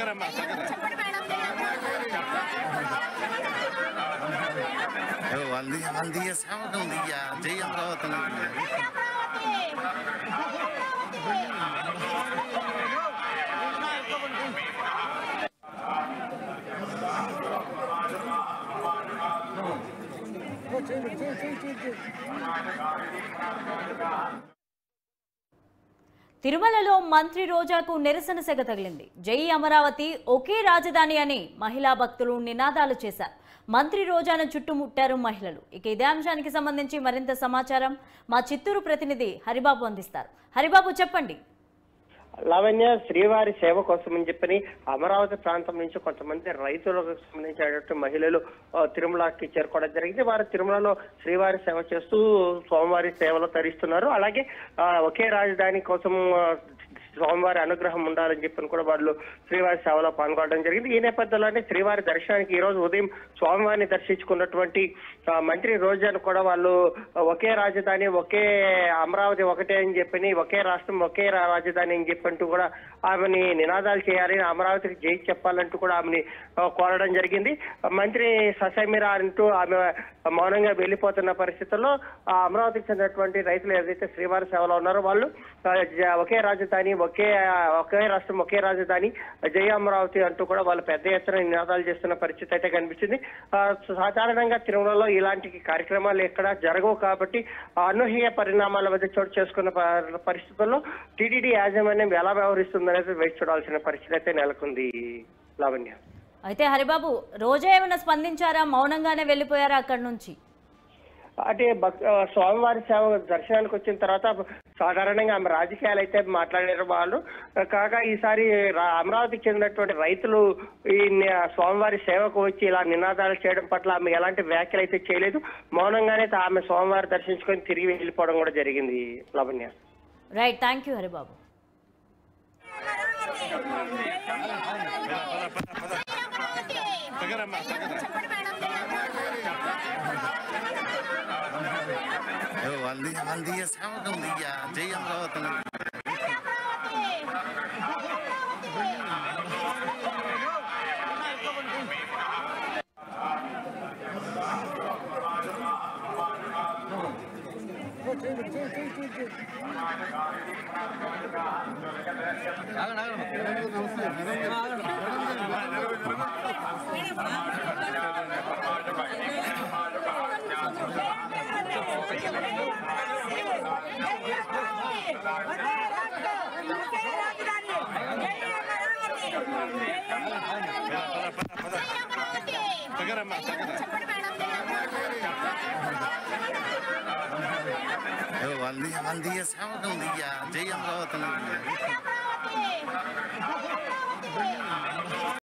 Al día sábado, un día, jai Amravati. తిరుమలలో మంత్రి రోజాకు నిరసన సెగ తగిలింది. జై అమరావతి, ఒకే రాజధాని అని మహిళా భక్తులు నినాదాలు చేశారు. మంత్రి రోజాను చుట్టుముట్టారు మహిళలు. ఇక ఇదే అంశానికి సంబంధించి మరింత సమాచారం మా చిత్తూరు ప్రతినిధి హరిబాబు అందిస్తారు. హరిబాబు, చెప్పండి. లావణ్య, శ్రీవారి సేవ కోసం అని చెప్పని అమరావతి ప్రాంతం నుంచి కొంతమంది రైతులకు సంబంధించినటువంటి మహిళలు తిరుమలకి చేరుకోవడం జరిగింది. వారు తిరుమలలో శ్రీవారి సేవ చేస్తూ స్వామివారి సేవలో తరిస్తున్నారు. అలాగే ఒకే రాజధాని కోసం స్వామివారి అనుగ్రహం ఉండాలని చెప్పని కూడా వాళ్ళు శ్రీవారి సేవలో పాల్గొనడం జరిగింది. ఈ నేపథ్యంలోనే శ్రీవారి దర్శనానికి ఈ రోజు ఉదయం స్వామివారిని దర్శించుకున్నటువంటి మంత్రి రోజాను కూడా వాళ్ళు ఒకే రాజధాని, ఒకే అమరావతి ఒకటే అని చెప్పని, ఒకే రాష్ట్రం ఒకే రాజధాని అని చెప్పంటూ కూడా ఆమెని నినాదాలు చేయాలి, అమరావతికి జై చెప్పాలంటూ కూడా ఆమెని కోరడం జరిగింది. మంత్రి ససైమిరా అంటూ ఆమె మౌనంగా వెళ్లిపోతున్న పరిస్థితుల్లో అమరావతికి చెందినటువంటి రైతులు ఏదైతే శ్రీవారి సేవలో ఉన్నారో వాళ్ళు ఒకే రాజధాని, ఒకే రాష్ట్రం ఒకే రాజధాని, జై అమరావతి అంటూ కూడా వాళ్ళు పెద్ద ఎత్తున నినాదాలు చేస్తున్న పరిస్థితి అయితే కనిపించింది. సాధారణంగా తిరుమలలో ఇలాంటి కార్యక్రమాలు ఎక్కడ జరగవు కాబట్టి అనూహ్య పరిణామాల మధ్య చోటు చేసుకున్న పరిస్థితుల్లో టీటీడీ యాజమాన్యం ఎలా వ్యవహరిస్తుందనేది వేచి చూడాల్సిన పరిస్థితి అయితే నెలకొంది. లావణ్య, అయితే హరిబాబు, రోజా ఏమైనా స్పందించారా? మౌనంగానే వెళ్ళిపోయారా అక్కడి నుంచి? అంటే స్వామివారి సేవ దర్శనానికి వచ్చిన తర్వాత సాధారణంగా ఆమె రాజకీయాలు అయితే మాట్లాడారు వాళ్ళు. కాగా ఈసారి అమరావతికి చెందినటువంటి రైతులు ఈ స్వామివారి సేవకు వచ్చి ఇలా నినాదాలు చేయడం పట్ల ఆమె ఎలాంటి వ్యాఖ్యలు అయితే చేయలేదు. మౌనంగానే ఆమె స్వామివారి దర్శించుకొని తిరిగి వెళ్ళిపోవడం కూడా జరిగింది. Lavanya, right, thank you Haribabu. Al día sábado, un día, jai Amravati. Al día sábado, un día, jai Amravati.